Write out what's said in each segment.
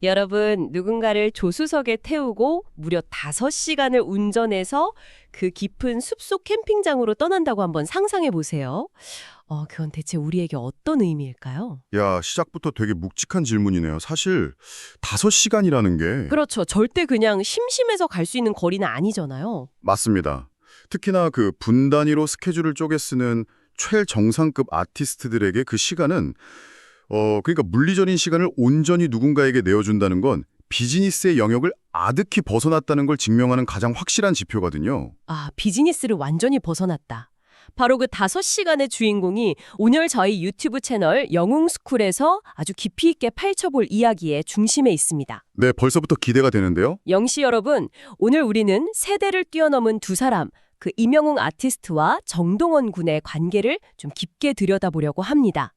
여러분, 누군가를 조수석에 태우고 무려 5시간을 운전해서 그 깊은 숲속 캠핑장으로 떠난다고 한번 상상해 보세요. 그건 대체 우리에게 어떤 의미일까요? 야, 시작부터 되게 묵직한 질문이네요. 사실 5시간이라는 게 그렇죠. 절대 그냥 심심해서 갈 수 있는 거리는 아니잖아요. 맞습니다. 특히나 그 분 단위로 스케줄을 쪼개 쓰는 최정상급 아티스트들에게 그 시간은 그러니까 물리적인 시간을 온전히 누군가에게 내어준다는 건 비즈니스의 영역을 아득히 벗어났다는 걸 증명하는 가장 확실한 지표거든요. 아, 비즈니스를 완전히 벗어났다. 바로 그 5시간의 주인공이 오늘 저희 유튜브 채널 영웅스쿨에서 아주 깊이 있게 파헤쳐볼 이야기의 중심에 있습니다. 네, 벌써부터 기대가 되는데요. 영시 여러분, 오늘 우리는 세대를 뛰어넘은 두 사람, 그 임영웅 아티스트와 정동원 군의 관계를 좀 깊게 들여다보려고 합니다.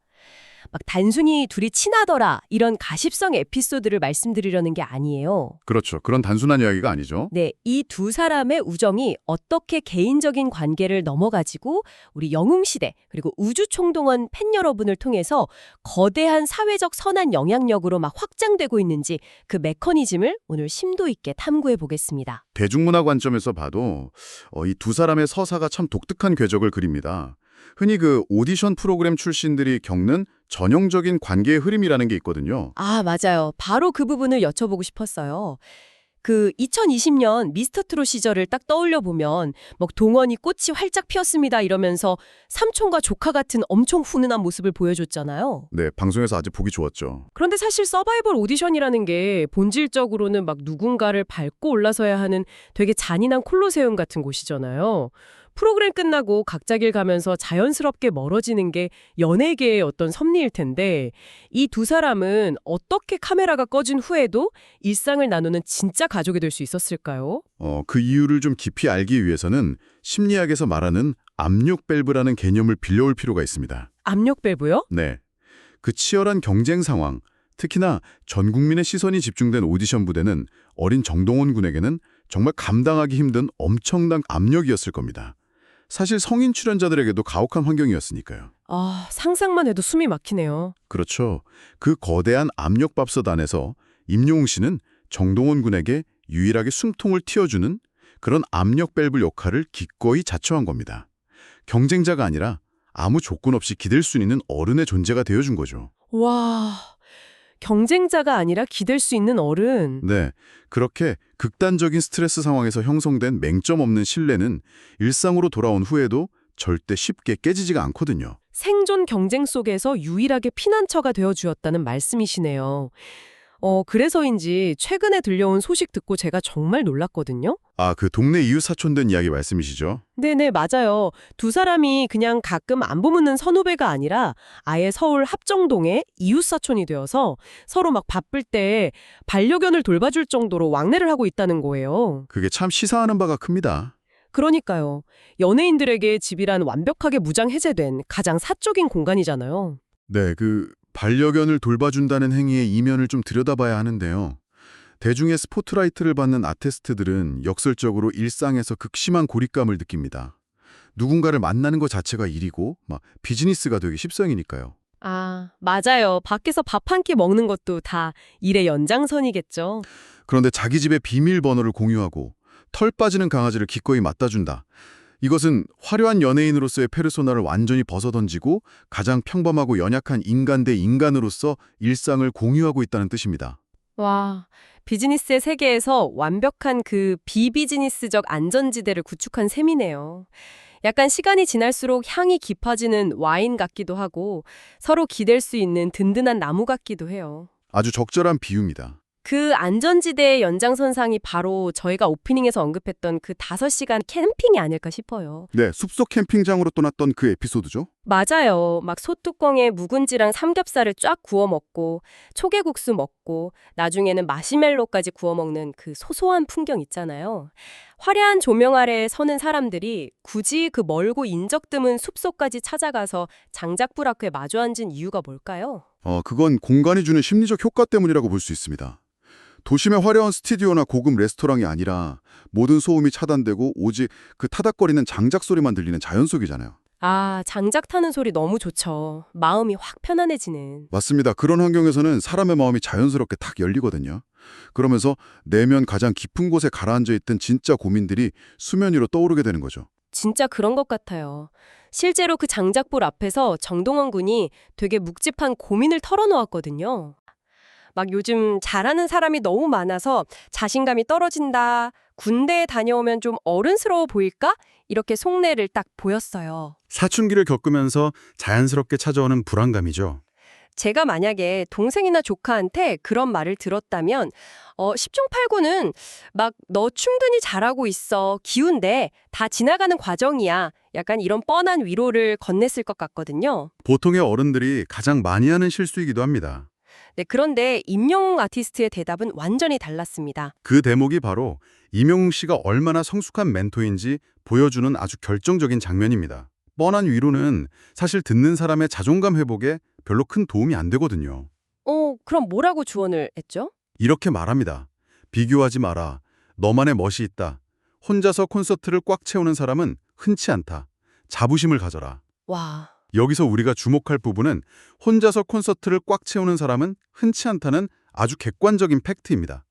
막 단순히 둘이 친하더라 이런 가십성 에피소드를 말씀드리려는 게 아니에요. 그렇죠. 그런 단순한 이야기가 아니죠. 네, 이 두 사람의 우정이 어떻게 개인적인 관계를 넘어가지고 우리 영웅시대 그리고 우주총동원 팬 여러분을 통해서 거대한 사회적 선한 영향력으로 막 확장되고 있는지 그 메커니즘을 오늘 심도 있게 탐구해 보겠습니다. 대중문화 관점에서 봐도 이 두 사람의 서사가 참 독특한 궤적을 그립니다. 흔히 그 오디션 프로그램 출신들이 겪는 전형적인 관계의 흐름이라는 게 있거든요. 아, 맞아요. 바로 그 부분을 여쭤보고 싶었어요. 그 2020년 미스터트롯 시절을 딱 떠올려 보면 막 동원이 꽃이 활짝 피었습니다 이러면서 삼촌과 조카 같은 엄청 훈훈한 모습을 보여줬잖아요. 네, 방송에서 아주 보기 좋았죠. 그런데 사실 서바이벌 오디션이라는 게 본질적으로는 막 누군가를 밟고 올라서야 하는 되게 잔인한 콜로세움 같은 곳이잖아요. 프로그램 끝나고 각자 길 가면서 자연스럽게 멀어지는 게 연예계의 어떤 섭리일 텐데 이 두 사람은 어떻게 카메라가 꺼진 후에도 일상을 나누는 진짜 가족이 될 수 있었을까요? 그 이유를 좀 깊이 알기 위해서는 심리학에서 말하는 압력 밸브라는 개념을 빌려올 필요가 있습니다. 압력 밸브요? 네. 그 치열한 경쟁 상황, 특히나 전 국민의 시선이 집중된 오디션 부대는 어린 정동원 군에게는 정말 감당하기 힘든 엄청난 압력이었을 겁니다. 사실 성인 출연자들에게도 가혹한 환경이었으니까요. 아, 상상만 해도 숨이 막히네요. 그렇죠. 그 거대한 압력밥솥 안에서 임영웅 씨는 정동원 군에게 유일하게 숨통을 틔워주는 그런 압력 밸브 역할을 기꺼이 자처한 겁니다. 경쟁자가 아니라 아무 조건 없이 기댈 수 있는 어른의 존재가 되어준 거죠. 와, 경쟁자가 아니라 기댈 수 있는 어른. 네, 그렇게 극단적인 스트레스 상황에서 형성된 맹점 없는 신뢰는 일상으로 돌아온 후에도 절대 쉽게 깨지지가 않거든요. 생존 경쟁 속에서 유일하게 피난처가 되어주었다는 말씀이시네요. 그래서인지 최근에 들려온 소식 듣고 제가 정말 놀랐거든요. 아, 그 동네 이웃 사촌된 이야기 말씀이시죠? 네네, 맞아요. 두 사람이 그냥 가끔 안부 묻는 선후배가 아니라 아예 서울 합정동의 이웃사촌이 되어서 서로 막 바쁠 때 반려견을 돌봐줄 정도로 왕래를 하고 있다는 거예요. 그게 참 시사하는 바가 큽니다. 그러니까요. 연예인들에게 집이란 완벽하게 무장 해제된 가장 사적인 공간이잖아요. 네, 그 반려견을 돌봐준다는 행위의 이면을 좀 들여다봐야 하는데요. 대중의 스포트라이트를 받는 아티스트들은 역설적으로 일상에서 극심한 고립감을 느낍니다. 누군가를 만나는 것 자체가 일이고 막 비즈니스가 되기 십상이니까요. 아, 맞아요. 밖에서 밥 한 끼 먹는 것도 다 일의 연장선이겠죠. 그런데 자기 집의 비밀번호를 공유하고 털 빠지는 강아지를 기꺼이 맞다준다. 이것은 화려한 연예인으로서의 페르소나를 완전히 벗어던지고 가장 평범하고 연약한 인간 대 인간으로서 일상을 공유하고 있다는 뜻입니다. 와, 비즈니스의 세계에서 완벽한 그 비비즈니스적 안전지대를 구축한 셈이네요. 약간 시간이 지날수록 향이 깊어지는 와인 같기도 하고 서로 기댈 수 있는 든든한 나무 같기도 해요. 아주 적절한 비유입니다. 그 안전지대의 연장선상이 바로 저희가 오프닝에서 언급했던 그 5시간 캠핑이 아닐까 싶어요. 네, 숲속 캠핑장으로 떠났던 그 에피소드죠. 맞아요. 막 소뚜껑에 묵은지랑 삼겹살을 쫙 구워 먹고 초계국수 먹고 나중에는 마시멜로까지 구워 먹는 그 소소한 풍경 있잖아요. 화려한 조명 아래에 서는 사람들이 굳이 그 멀고 인적 드문 숲속까지 찾아가서 장작불 앞에 마주 앉은 이유가 뭘까요? 그건 공간이 주는 심리적 효과 때문이라고 볼 수 있습니다. 도심의 화려한 스튜디오나 고급 레스토랑이 아니라 모든 소음이 차단되고 오직 그 타닥거리는 장작 소리만 들리는 자연 속이잖아요. 아, 장작 타는 소리 너무 좋죠. 마음이 확 편안해지는. 맞습니다. 그런 환경에서는 사람의 마음이 자연스럽게 탁 열리거든요. 그러면서 내면 가장 깊은 곳에 가라앉아 있던 진짜 고민들이 수면 위로 떠오르게 되는 거죠. 진짜 그런 것 같아요. 실제로 그 장작불 앞에서 정동원 군이 되게 묵직한 고민을 털어놓았거든요. 막 요즘 잘하는 사람이 너무 많아서 자신감이 떨어진다. 군대에 다녀오면 좀 어른스러워 보일까? 이렇게 속내를 딱 보였어요. 사춘기를 겪으면서 자연스럽게 찾아오는 불안감이죠. 제가 만약에 동생이나 조카한테 그런 말을 들었다면 10중 8구는 막 너 충분히 잘하고 있어. 기운내. 다 지나가는 과정이야. 약간 이런 뻔한 위로를 건넸을 것 같거든요. 보통의 어른들이 가장 많이 하는 실수이기도 합니다. 네, 그런데 임영웅 아티스트의 대답은 완전히 달랐습니다. 그 대목이 바로 임영웅 씨가 얼마나 성숙한 멘토인지 보여주는 아주 결정적인 장면입니다. 뻔한 위로는 사실 듣는 사람의 자존감 회복에 별로 큰 도움이 안 되거든요. 그럼 뭐라고 조언을 했죠? 이렇게 말합니다. 비교하지 마라. 너만의 멋이 있다. 혼자서 콘서트를 꽉 채우는 사람은 흔치 않다. 자부심을 가져라. 와, 여기서 우리가 주목할 부분은 혼자서 콘서트를 꽉 채우는 사람은 흔치 않다는 아주 객관적인 팩트입니다.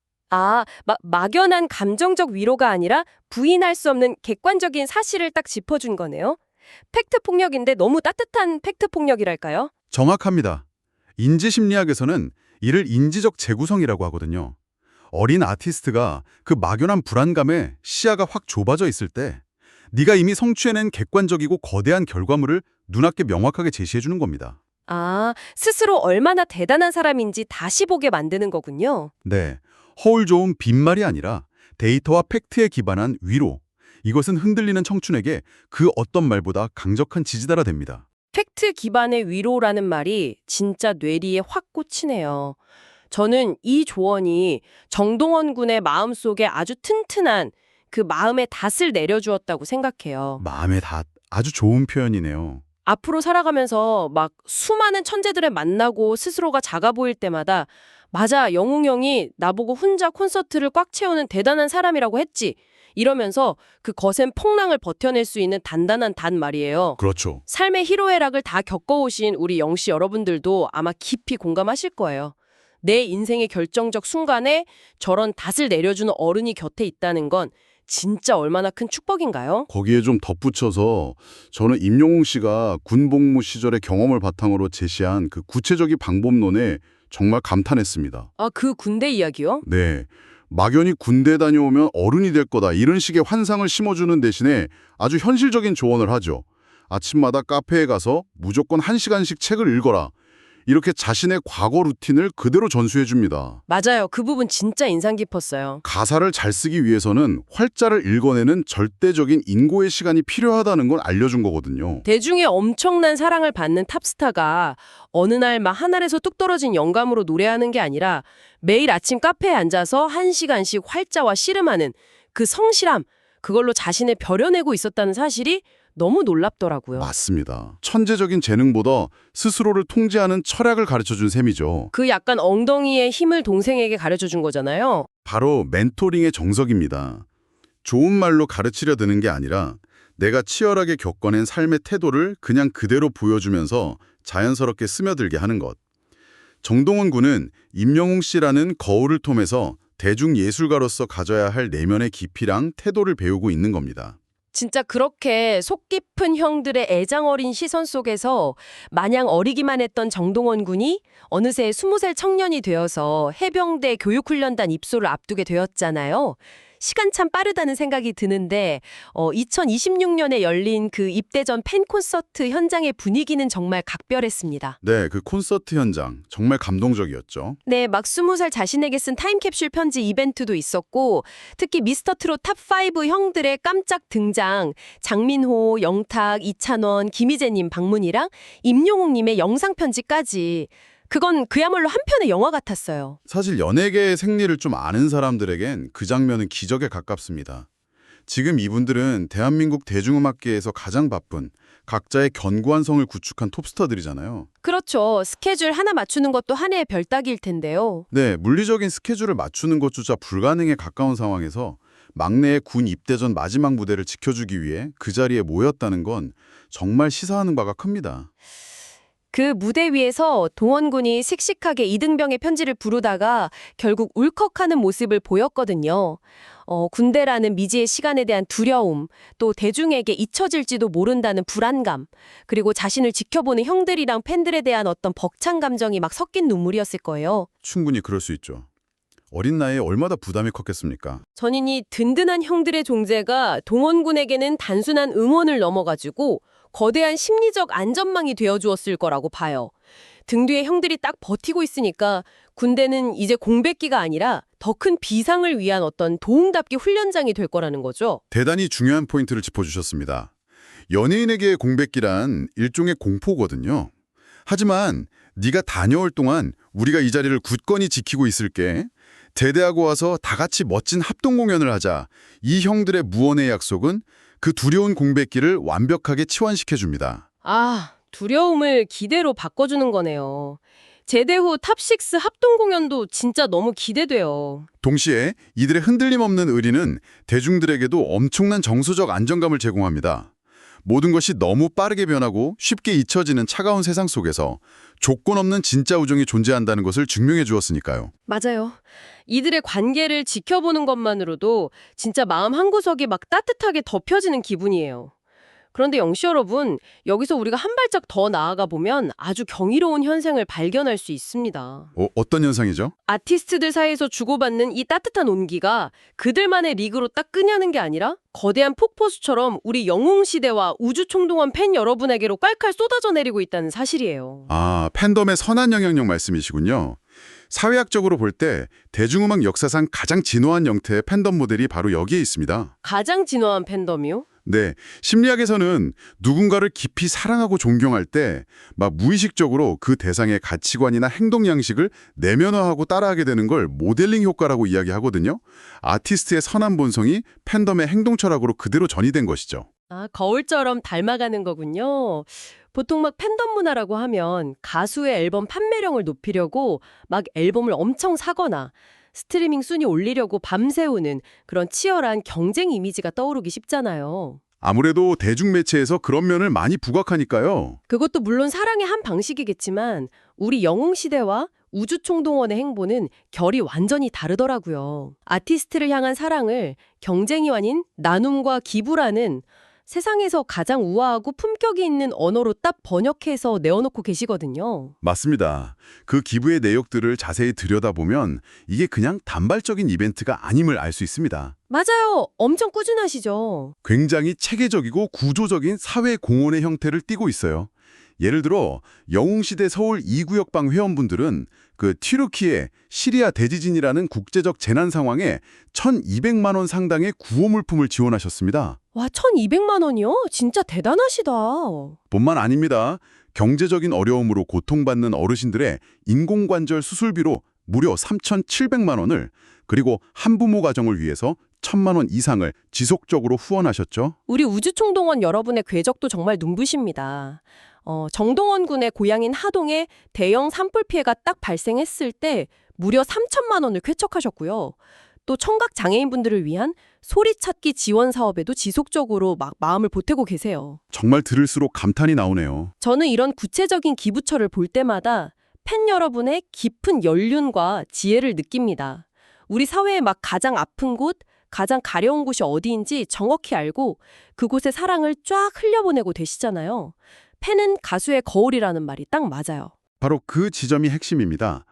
막연한 감정적 위로가 아니라 부인할 수 없는 객관적인 사실을 딱 짚어준 거네요. 팩트 폭력인데 너무 따뜻한 팩트 폭력이랄까요? 정확합니다. 인지심리학에서는 이를 인지적 재구성이라고 하거든요. 어린 아티스트가 그 막연한 불안감에 시야가 확 좁아져 있을 때 네가 이미 성취해낸 객관적이고 거대한 결과물을 눈앞에 명확하게 제시해주는 겁니다. 아, 스스로 얼마나 대단한 사람인지 다시 보게 만드는 거군요. 네, 허울 좋은 빈말이 아니라 데이터와 팩트에 기반한 위로. 이것은 흔들리는 청춘에게 그 어떤 말보다 강력한 지지자가 됩니다. 팩트 기반의 위로라는 말이 진짜 뇌리에 확 꽂히네요. 저는 이 조언이 정동원 군의 마음속에 아주 튼튼한 그 마음의 닷을 내려주었다고 생각해요. 마음의 닷, 아주 좋은 표현이네요. 앞으로 살아가면서 막 수많은 천재들을 만나고 스스로가 작아 보일 때마다 맞아, 영웅 형이 나보고 혼자 콘서트를 꽉 채우는 대단한 사람이라고 했지. 이러면서 그 거센 풍랑을 버텨낼 수 있는 단단한 단 말이에요. 그렇죠. 삶의 희로애락을 다 겪어오신 우리 영씨 여러분들도 아마 깊이 공감하실 거예요. 내 인생의 결정적 순간에 저런 닷을 내려주는 어른이 곁에 있다는 건 진짜 얼마나 큰 축복인가요? 거기에 좀 덧붙여서 저는 임영웅 씨가 군복무 시절의 경험을 바탕으로 제시한 그 구체적인 방법론에 정말 감탄했습니다. 아, 그 군대 이야기요? 네. 막연히 군대 다녀오면 어른이 될 거다 이런 식의 환상을 심어주는 대신에 아주 현실적인 조언을 하죠. 아침마다 카페에 가서 무조건 1시간씩 책을 읽어라. 이렇게 자신의 과거 루틴을 그대로 전수해 줍니다. 맞아요. 그 부분 진짜 인상 깊었어요. 가사를 잘 쓰기 위해서는 활자를 읽어내는 절대적인 인고의 시간이 필요하다는 걸 알려준 거거든요. 대중의 엄청난 사랑을 받는 탑스타가 어느 날 막 하늘에서 뚝 떨어진 영감으로 노래하는 게 아니라 매일 아침 카페에 앉아서 1시간씩 활자와 씨름하는 그 성실함, 그걸로 자신을 벼려내고 있었다는 사실이 너무 놀랍더라고요. 맞습니다. 천재적인 재능보다 스스로를 통제하는 철학을 가르쳐준 셈이죠. 그 약간 엉덩이의 힘을 동생에게 가르쳐 준 거잖아요. 바로 멘토링의 정석입니다. 좋은 말로 가르치려 드는 게 아니라 내가 치열하게 겪어낸 삶의 태도를 그냥 그대로 보여주면서 자연스럽게 스며들게 하는 것. 정동원 군은 임영웅 씨라는 거울을 통해서 대중예술가로서 가져야 할 내면의 깊이랑 태도를 배우고 있는 겁니다. 진짜 그렇게 속 깊은 형들의 애장 어린 시선 속에서 마냥 어리기만 했던 정동원 군이 어느새 20살 청년이 되어서 해병대 교육훈련단 입소를 앞두게 되었잖아요. 시간 참 빠르다는 생각이 드는데 2026년에 열린 그 입대 전 팬 콘서트 현장의 분위기는 정말 각별했습니다. 네, 그 콘서트 현장 정말 감동적이었죠. 네, 막 20살 자신에게 쓴 타임캡슐 편지 이벤트도 있었고 특히 미스터트롯 탑5 형들의 깜짝 등장, 장민호, 영탁, 이찬원, 김희재님 방문이랑 임영웅님의 영상편지까지 그건 그야말로 한 편의 영화 같았어요. 사실 연예계의 생리를 좀 아는 사람들에겐 그 장면은 기적에 가깝습니다. 지금 이분들은 대한민국 대중음악계에서 가장 바쁜 각자의 견고한 성을 구축한 톱스타들이잖아요. 그렇죠. 스케줄 하나 맞추는 것도 한 해의 별따기일 텐데요. 네, 물리적인 스케줄을 맞추는 것조차 불가능에 가까운 상황에서 막내의 군 입대 전 마지막 무대를 지켜주기 위해 그 자리에 모였다는 건 정말 시사하는 바가 큽니다. 그 무대 위에서 동원군이 씩씩하게 이등병의 편지를 부르다가 결국 울컥하는 모습을 보였거든요. 군대라는 미지의 시간에 대한 두려움, 또 대중에게 잊혀질지도 모른다는 불안감, 그리고 자신을 지켜보는 형들이랑 팬들에 대한 어떤 벅찬 감정이 막 섞인 눈물이었을 거예요. 충분히 그럴 수 있죠. 어린 나이에 얼마나 부담이 컸겠습니까? 전인이 든든한 형들의 존재가 동원군에게는 단순한 응원을 넘어가지고 거대한 심리적 안전망이 되어주었을 거라고 봐요. 등 뒤에 형들이 딱 버티고 있으니까 군대는 이제 공백기가 아니라 더 큰 비상을 위한 어떤 도움답게 훈련장이 될 거라는 거죠. 대단히 중요한 포인트를 짚어주셨습니다. 연예인에게 공백기란 일종의 공포거든요. 하지만 네가 다녀올 동안 우리가 이 자리를 굳건히 지키고 있을게. 제대하고 와서 다 같이 멋진 합동 공연을 하자. 이 형들의 무언의 약속은 그 두려운 공백기를 완벽하게 치환시켜줍니다. 아, 두려움을 기대로 바꿔주는 거네요. 제대 후 탑6 합동 공연도 진짜 너무 기대돼요. 동시에 이들의 흔들림 없는 의리는 대중들에게도 엄청난 정서적 안정감을 제공합니다. 모든 것이 너무 빠르게 변하고 쉽게 잊혀지는 차가운 세상 속에서 조건 없는 진짜 우정이 존재한다는 것을 증명해 주었으니까요. 맞아요. 이들의 관계를 지켜보는 것만으로도 진짜 마음 한구석이 막 따뜻하게 덮여지는 기분이에요. 그런데 영씨 여러분, 여기서 우리가 한 발짝 더 나아가 보면 아주 경이로운 현상을 발견할 수 있습니다. 어떤 현상이죠? 아티스트들 사이에서 주고받는 이 따뜻한 온기가 그들만의 리그로 딱 끄냐는 게 아니라 거대한 폭포수처럼 우리 영웅시대와 우주총동원 팬 여러분에게로 깔깔 쏟아져 내리고 있다는 사실이에요. 아, 팬덤의 선한 영향력 말씀이시군요. 사회학적으로 볼 때 대중음악 역사상 가장 진화한 형태의 팬덤 모델이 바로 여기에 있습니다. 가장 진화한 팬덤이요? 네, 심리학에서는 누군가를 깊이 사랑하고 존경할 때 막 무의식적으로 그 대상의 가치관이나 행동 양식을 내면화하고 따라하게 되는 걸 모델링 효과라고 이야기하거든요. 아티스트의 선한 본성이 팬덤의 행동 철학으로 그대로 전이된 것이죠. 아, 거울처럼 닮아가는 거군요. 보통 막 팬덤 문화라고 하면 가수의 앨범 판매량을 높이려고 막 앨범을 엄청 사거나 스트리밍 순위 올리려고 밤새우는 그런 치열한 경쟁 이미지가 떠오르기 쉽잖아요. 아무래도 대중매체에서 그런 면을 많이 부각하니까요. 그것도 물론 사랑의 한 방식이겠지만 우리 영웅시대와 우주총동원의 행보는 결이 완전히 다르더라고요. 아티스트를 향한 사랑을 경쟁이 아닌 나눔과 기부라는 세상에서 가장 우아하고 품격이 있는 언어로 딱 번역해서 내어놓고 계시거든요. 맞습니다. 그 기부의 내역들을 자세히 들여다보면 이게 그냥 단발적인 이벤트가 아님을 알 수 있습니다. 맞아요. 엄청 꾸준하시죠. 굉장히 체계적이고 구조적인 사회 공헌의 형태를 띠고 있어요. 예를 들어 영웅시대 서울 2구역방 회원분들은 그 튀르키예 시리아 대지진이라는 국제적 재난 상황에 1,200만 원 상당의 구호 물품을 지원하셨습니다. 와, 1,200만 원이요? 진짜 대단하시다. 뿐만 아닙니다. 경제적인 어려움으로 고통받는 어르신들의 인공관절 수술비로 무려 3,700만 원을, 그리고 한부모 가정을 위해서 1,000만 원 이상을 지속적으로 후원하셨죠. 우리 우주총동원 여러분의 궤적도 정말 눈부십니다. 정동원 군의 고향인 하동에 대형 산불 피해가 딱 발생했을 때 무려 3천만 원을 쾌척하셨고요. 또 청각 장애인분들을 위한 소리찾기 지원 사업에도 지속적으로 막 마음을 보태고 계세요. 정말 들을수록 감탄이 나오네요. 저는 이런 구체적인 기부처를 볼 때마다 팬 여러분의 깊은 연륜과 지혜를 느낍니다. 우리 사회의 막 가장 아픈 곳, 가장 가려운 곳이 어디인지 정확히 알고 그곳에 사랑을 쫙 흘려보내고 되시잖아요. 팬은 가수의 거울이라는 말이 딱 맞아요. 바로 그 지점이 핵심입니다.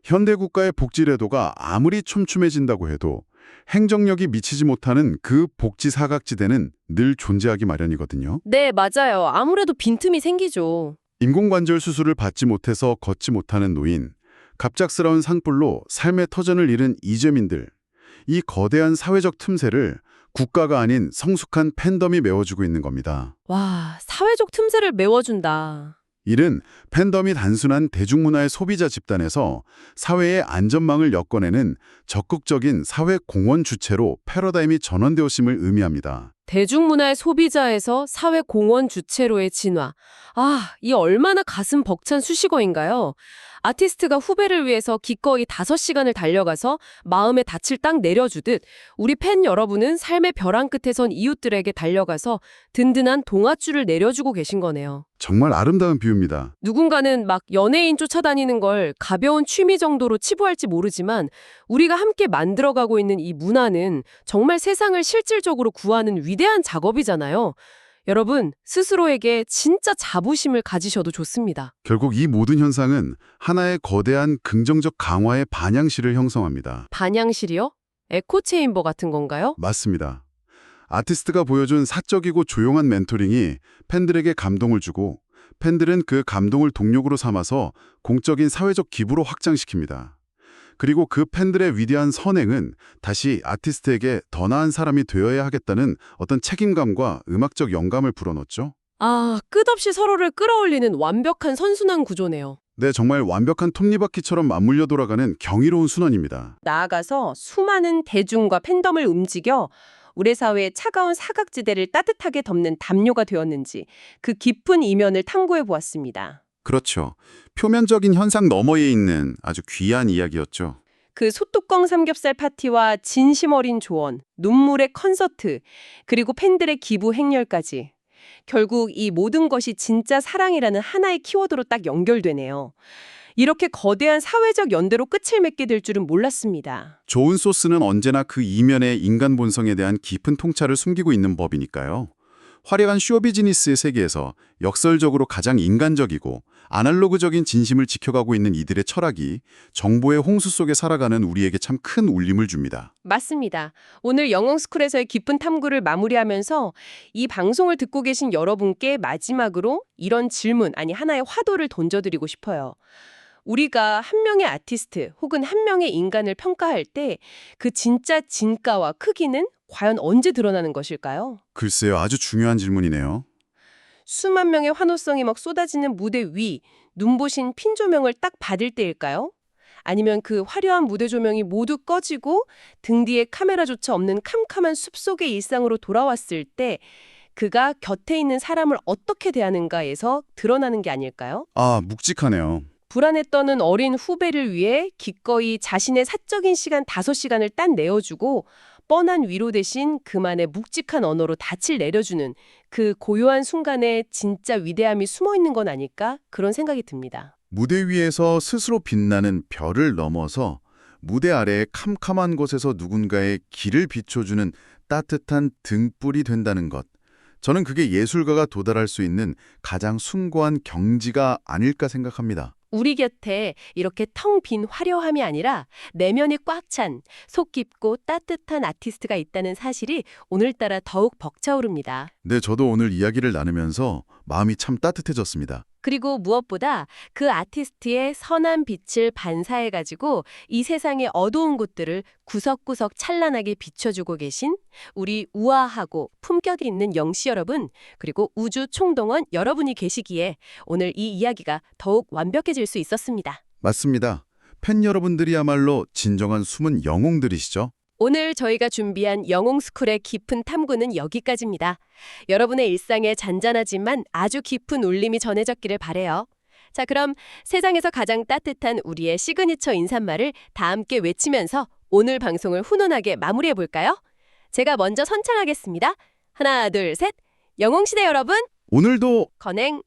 현대국가의 복지제도가 아무리 촘촘해진다고 해도 행정력이 미치지 못하는 그 복지 사각지대는 늘 존재하기 마련이거든요. 네, 맞아요. 아무래도 빈틈이 생기죠. 인공관절 수술을 받지 못해서 걷지 못하는 노인, 갑작스러운 산불로 삶의 터전을 잃은 이재민들, 이 거대한 사회적 틈새를 국가가 아닌 성숙한 팬덤이 메워주고 있는 겁니다. 와, 사회적 틈새를 메워준다. 이는 팬덤이 단순한 대중문화의 소비자 집단에서 사회의 안전망을 엮어내는 적극적인 사회 공헌 주체로 패러다임이 전환되었음을 의미합니다. 대중문화의 소비자에서 사회 공헌 주체로의 진화. 아, 이 얼마나 가슴 벅찬 수식어인가요? 아티스트가 후배를 위해서 기꺼이 5시간을 달려가서 마음의 닻을 딱 내려주듯 우리 팬 여러분은 삶의 벼랑 끝에 선 이웃들에게 달려가서 든든한 동아줄을 내려주고 계신 거네요. 정말 아름다운 비유입니다. 누군가는 막 연예인 쫓아다니는 걸 가벼운 취미 정도로 치부할지 모르지만 우리가 함께 만들어가고 있는 이 문화는 정말 세상을 실질적으로 구하는 위대한 작업이잖아요. 여러분, 스스로에게 진짜 자부심을 가지셔도 좋습니다. 결국 이 모든 현상은 하나의 거대한 긍정적 강화의 반향시를 형성합니다. 반향실이요? 에코체인버 같은 건가요? 맞습니다. 아티스트가 보여준 사적이고 조용한 멘토링이 팬들에게 감동을 주고 팬들은 그 감동을 동력으로 삼아서 공적인 사회적 기부로 확장시킵니다. 그리고 그 팬들의 위대한 선행은 다시 아티스트에게 더 나은 사람이 되어야 하겠다는 어떤 책임감과 음악적 영감을 불어넣죠. 아, 끝없이 서로를 끌어올리는 완벽한 선순환 구조네요. 네, 정말 완벽한 톱니바퀴처럼 맞물려 돌아가는 경이로운 순환입니다. 나아가서 수많은 대중과 팬덤을 움직여 우리 사회의 차가운 사각지대를 따뜻하게 덮는 담요가 되었는지 그 깊은 이면을 탐구해 보았습니다. 그렇죠. 표면적인 현상 너머에 있는 아주 귀한 이야기였죠. 그 소뚜껑 삼겹살 파티와 진심 어린 조언, 눈물의 콘서트, 그리고 팬들의 기부 행렬까지. 결국 이 모든 것이 진짜 사랑이라는 하나의 키워드로 딱 연결되네요. 이렇게 거대한 사회적 연대로 끝을 맺게 될 줄은 몰랐습니다. 좋은 소스는 언제나 그 이면의 인간 본성에 대한 깊은 통찰을 숨기고 있는 법이니까요. 화려한 쇼비즈니스의 세계에서 역설적으로 가장 인간적이고 아날로그적인 진심을 지켜가고 있는 이들의 철학이 정보의 홍수 속에 살아가는 우리에게 참 큰 울림을 줍니다. 맞습니다. 오늘 영웅스쿨에서의 깊은 탐구를 마무리하면서 이 방송을 듣고 계신 여러분께 마지막으로 이런 질문, 아니 하나의 화두를 던져드리고 싶어요. 우리가 한 명의 아티스트 혹은 한 명의 인간을 평가할 때 그 진짜 진가와 크기는 과연 언제 드러나는 것일까요? 글쎄요, 아주 중요한 질문이네요. 수만 명의 환호성이 막 쏟아지는 무대 위, 눈부신 핀 조명을 딱 받을 때일까요? 아니면 그 화려한 무대 조명이 모두 꺼지고 등 뒤에 카메라조차 없는 캄캄한 숲속의 일상으로 돌아왔을 때 그가 곁에 있는 사람을 어떻게 대하는가에서 드러나는 게 아닐까요? 아, 묵직하네요. 불안에 떠는 어린 후배를 위해 기꺼이 자신의 사적인 시간 5시간을 딱 내어주고 뻔한 위로 대신 그만의 묵직한 언어로 닻을 내려주는 그 고요한 순간에 진짜 위대함이 숨어있는 건 아닐까? 그런 생각이 듭니다. 무대 위에서 스스로 빛나는 별을 넘어서 무대 아래의 캄캄한 곳에서 누군가의 길을 비춰주는 따뜻한 등불이 된다는 것. 저는 그게 예술가가 도달할 수 있는 가장 숭고한 경지가 아닐까 생각합니다. 우리 곁에 이렇게 텅 빈 화려함이 아니라 내면이 꽉 찬 속 깊고 따뜻한 아티스트가 있다는 사실이 오늘따라 더욱 벅차오릅니다. 네, 저도 오늘 이야기를 나누면서 마음이 참 따뜻해졌습니다. 그리고 무엇보다 그 아티스트의 선한 빛을 반사해가지고 이 세상의 어두운 곳들을 구석구석 찬란하게 비춰주고 계신 우리 우아하고 품격이 있는 영씨 여러분, 그리고 우주 총동원 여러분이 계시기에 오늘 이 이야기가 더욱 완벽해질 수 있었습니다. 맞습니다. 팬 여러분들이야말로 진정한 숨은 영웅들이시죠? 오늘 저희가 준비한 영웅스쿨의 깊은 탐구는 여기까지입니다. 여러분의 일상에 잔잔하지만 아주 깊은 울림이 전해졌기를 바래요. 자, 그럼 세상에서 가장 따뜻한 우리의 시그니처 인사말을 다 함께 외치면서 오늘 방송을 훈훈하게 마무리해볼까요? 제가 먼저 선창하겠습니다. 하나, 둘, 셋. 영웅시대 여러분, 오늘도 건행